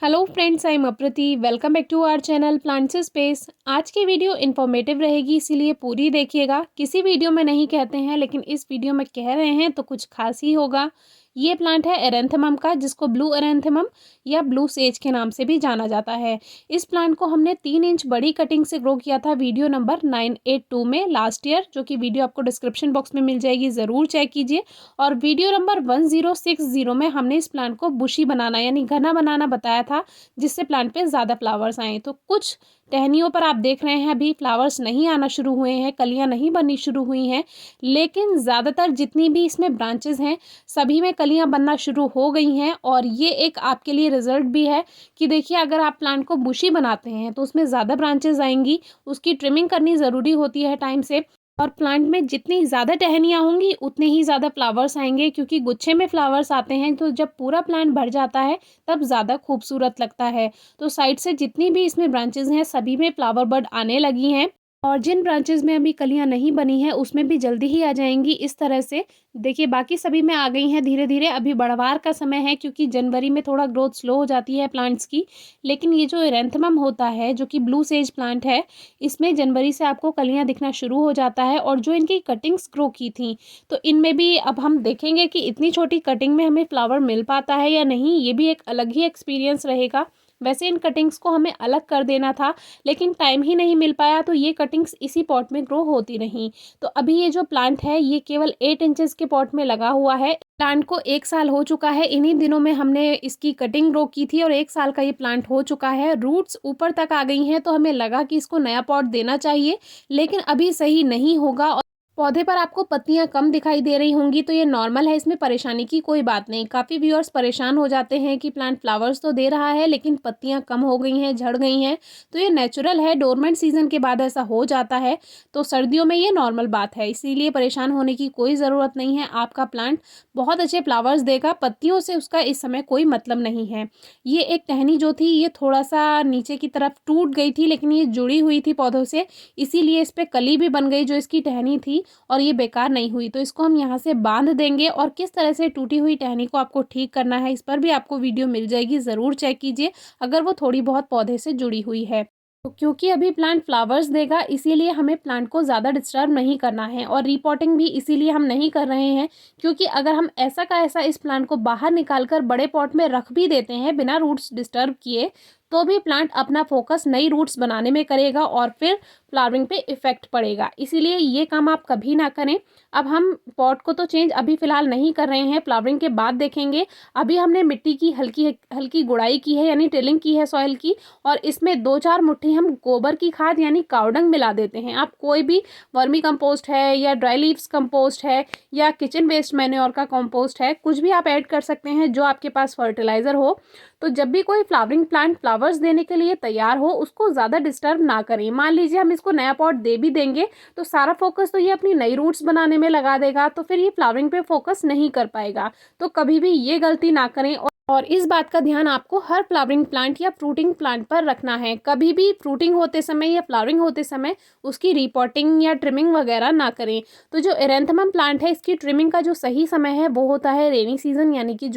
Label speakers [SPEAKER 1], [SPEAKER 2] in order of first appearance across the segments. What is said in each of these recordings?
[SPEAKER 1] Hello friends, I am Aprati. Welcome back to our channel plants space. आज की video informative रहेगी, इसीलिए पूरी देखिएगा। किसी वीडियो में नहीं कहते हैं, लेकिन इस वीडियो में कह रहे हैं तो कुछ खास ही होगा। ये प्लांट है एरेंथेमम का, जिसको ब्लू एरेंथेमम या ब्लू सेज के नाम से भी जाना जाता है। इस प्लांट को हमने 3 इंच बड़ी कटिंग से ग्रो किया था वीडियो नंबर 982 में लास्ट ईयर, जो कि वीडियो आपको डिस्क्रिप्शन बॉक्स में मिल जाएगी, ज़रूर चेक कीजिए। और वीडियो नंबर 1060 में हमने इस प्लांट को बुशी बनाना यानी घना बनाना बताया था, जिससे प्लांट पे ज़्यादा फ्लावर्स आएँ। तो कुछ टहनियों पर आप देख रहे हैं अभी फ्लावर्स नहीं आना शुरू हुए हैं, कलियां नहीं बननी शुरू हुई हैं, लेकिन ज़्यादातर जितनी भी इसमें ब्रांचेस हैं सभी में कलियां बनना शुरू हो गई हैं। और ये एक आपके लिए रिजल्ट भी है कि देखिए, अगर आप प्लांट को बुशी बनाते हैं तो उसमें ज़्यादा ब्रांचेस आएंगी, उसकी ट्रिमिंग करनी ज़रूरी होती है टाइम से। और प्लांट में जितनी ज़्यादा टहनियाँ होंगी उतने ही ज़्यादा फ्लावर्स आएंगे, क्योंकि गुच्छे में फ्लावर्स आते हैं तो जब पूरा प्लांट भर जाता है तब ज़्यादा खूबसूरत लगता है। तो साइड से जितनी भी इसमें ब्रांचेज़ हैं सभी में फ्लावर बड आने लगी हैं, और जिन ब्रांचेज़ में अभी कलियाँ नहीं बनी हैं उसमें भी जल्दी ही आ जाएँगी। इस तरह से देखिए, बाकी सभी में आ गई हैं धीरे-धीरे। अभी बढ़वार का समय है, क्योंकि जनवरी में थोड़ा ग्रोथ स्लो हो जाती है प्लांट्स की। लेकिन ये जो एरेंथेमम होता है, जो कि ब्लू सेज प्लांट है, इसमें जनवरी से आपको कलियाँ दिखना शुरू हो जाता है। और जो इनकी कटिंग्स ग्रो की थी, तो इनमें भी अब हम देखेंगे कि इतनी छोटी कटिंग में हमें फ्लावर मिल पाता है या नहीं, ये भी एक अलग ही एक्सपीरियंस रहेगा। वैसे इन कटिंग्स को हमें अलग कर देना था, लेकिन टाइम ही नहीं मिल पाया, तो ये कटिंग्स इसी पॉट में ग्रो होती रहीं। तो अभी ये जो प्लांट है ये केवल 8 इंचेस के पॉट में लगा हुआ है। प्लांट को 1 साल हो चुका है, इन्हीं दिनों में हमने इसकी कटिंग ग्रो की थी और 1 साल का ये प्लांट हो चुका है। रूट्स ऊपर तक आ गई हैं, तो हमें लगा कि इसको नया पॉट देना चाहिए, लेकिन अभी सही नहीं होगा। और पौधे पर आपको पत्तियां कम दिखाई दे रही होंगी, तो ये नॉर्मल है, इसमें परेशानी की कोई बात नहीं। काफ़ी व्यूअर्स परेशान हो जाते हैं कि प्लांट फ्लावर्स तो दे रहा है लेकिन पत्तियां कम हो गई हैं, झड़ गई हैं। तो ये नेचुरल है, डोरमेंट सीजन के बाद ऐसा हो जाता है। तो सर्दियों में ये नॉर्मल बात है, इसीलिए परेशान होने की कोई ज़रूरत नहीं है। आपका प्लांट बहुत अच्छे फ्लावर्स देगा, पत्तियों से उसका इस समय कोई मतलब नहीं है। ये एक टहनी जो थी ये थोड़ा सा नीचे की तरफ टूट गई थी, लेकिन ये जुड़ी हुई थी पौधों से, इसीलिए इस पर कली भी बन गई जो इसकी टहनी थी, और ये बेकार नहीं हुई। तो इसको हम यहाँ से बांध देंगे, और किस तरह से टूटी हुई टहनी को आपको ठीक करना है इस पर भी आपको वीडियो मिल जाएगी, ज़रूर चेक कीजिए अगर वो थोड़ी बहुत पौधे से जुड़ी हुई है। तो क्योंकि अभी प्लांट फ्लावर्स देगा, इसीलिए हमें प्लांट को ज़्यादा डिस्टर्ब नहीं करना है। और रिपोर्टिंग भी इसीलिए हम नहीं कर रहे हैं, क्योंकि अगर हम ऐसा का ऐसा इस प्लांट को बाहर निकाल कर बड़े पॉट में रख भी देते हैं बिना रूट्स डिस्टर्ब किए, तो भी प्लांट अपना फोकस नई रूट्स बनाने में करेगा और फिर फ्लावरिंग पे इफेक्ट पड़ेगा। इसीलिए ये काम आप कभी ना करें। अब हम पॉट को तो चेंज अभी फ़िलहाल नहीं कर रहे हैं, फ्लावरिंग के बाद देखेंगे। अभी हमने मिट्टी की हल्की हल्की गुड़ाई की है, यानी टिलिंग की है सॉइल की, और इसमें 2-4 मुट्ठी हम गोबर की खाद यानी काव डंग मिला देते हैं। आप कोई भी वर्मी कंपोस्ट है या ड्राई लीव्स कंपोस्ट है या किचन वेस्ट मैन्योर का कंपोस्ट है, कुछ भी आप ऐड कर सकते हैं जो आपके पास फर्टिलाइज़र हो। तो जब भी कोई फ्लावरिंग प्लांट फ्लावर्स देने के लिए तैयार हो, उसको ज़्यादा डिस्टर्ब ना करें। मान लीजिए हम इसको नया पॉट दे भी देंगे, तो सारा फोकस तो ये अपनी नई रूट्स बनाने में लगा देगा, तो फिर ये फ्लावरिंग पे फोकस नहीं कर पाएगा। तो कभी भी ये गलती ना करें। और इस बात का ध्यान आपको हर फ्लावरिंग प्लांट या फ्रूटिंग प्लांट पर रखना है। कभी भी फ्रूटिंग होते समय या फ्लावरिंग होते समय उसकी रिपोर्टिंग या ट्रिमिंग वगैरह ना करें। तो जो एरेंथेमम प्लांट है, इसकी ट्रिमिंग का जो सही समय है वो होता है रेनी सीजन, यानी कि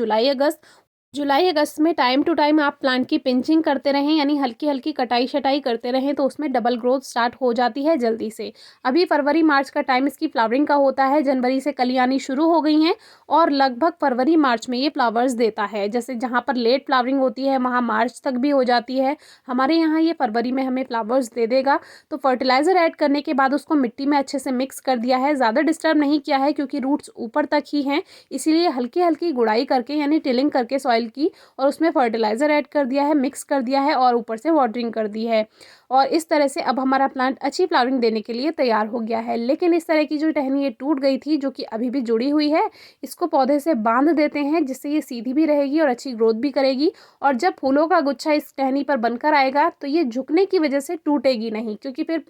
[SPEAKER 1] जुलाई अगस्त में टाइम टू टाइम आप प्लांट की पिंचिंग करते रहें, यानी हल्की हल्की कटाई छटाई करते रहें, तो उसमें डबल ग्रोथ स्टार्ट हो जाती है जल्दी से। अभी फरवरी मार्च का टाइम इसकी फ्लावरिंग का होता है, जनवरी से कली आनी शुरू हो गई हैं और लगभग फरवरी मार्च में ये फ्लावर्स देता है। जैसे जहाँ पर लेट फ्लावरिंग होती है वहाँ मार्च तक भी हो जाती है, हमारे यहाँ ये फरवरी में हमें फ्लावर्स दे देगा। तो फर्टिलाइज़र ऐड करने के बाद उसको मिट्टी में अच्छे से मिक्स कर दिया है, ज़्यादा डिस्टर्ब नहीं किया है क्योंकि रूट्स ऊपर तक ही हैं, इसीलिए हल्की हल्की गुड़ाई करके यानी टिलिंग करके सॉइल की, और उसमें फर्टिलाइज़र ऐड कर दिया है, मिक्स कर दिया है और ऊपर से वाटरिंग कर दी है। और इस तरह से अब हमारा प्लांट अच्छी फ्लावरिंग देने के लिए तैयार हो गया है। लेकिन इस तरह की जो टहनी ये टूट गई थी, जो कि अभी भी जुड़ी हुई है, इसको पौधे से बांध देते हैं, जिससे ये सीधी भी रहेगी और अच्छी ग्रोथ भी करेगी। और जब फूलों का गुच्छा इस टहनी पर बनकर आएगा तो ये झुकने की वजह से टूटेगी नहीं, क्योंकि फिर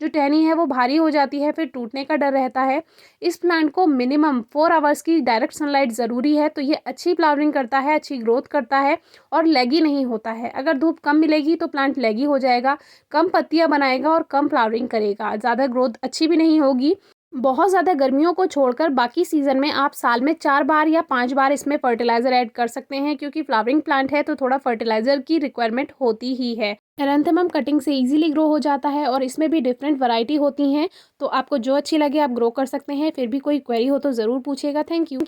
[SPEAKER 1] जो टहनी है वो भारी हो जाती है, फिर टूटने का डर रहता है। इस प्लांट को मिनिमम 4 आवर्स की डायरेक्ट सनलाइट ज़रूरी है, तो ये अच्छी फ्लावरिंग करता है, अच्छी ग्रोथ करता है और लैगी नहीं होता है। अगर धूप कम मिलेगी तो प्लांट लैगी हो जाएगा, कम पत्तियां बनाएगा और कम फ्लावरिंग करेगा, ज़्यादा ग्रोथ अच्छी भी नहीं होगी। बहुत ज़्यादा गर्मियों को छोड़कर बाकी सीज़न में आप साल में 4 बार या 5 बार इसमें फर्टिलाइज़र ऐड कर सकते हैं, क्योंकि फ्लावरिंग प्लांट है तो थोड़ा फर्टिलाइज़र की रिक्वायरमेंट होती ही है। एरेंथेमम कटिंग से इजीली ग्रो हो जाता है और इसमें भी डिफरेंट वैरायटी होती हैं, तो आपको जो अच्छी लगे आप ग्रो कर सकते हैं। फिर भी कोई क्वेरी हो तो ज़रूर पूछिएगा। Thank you.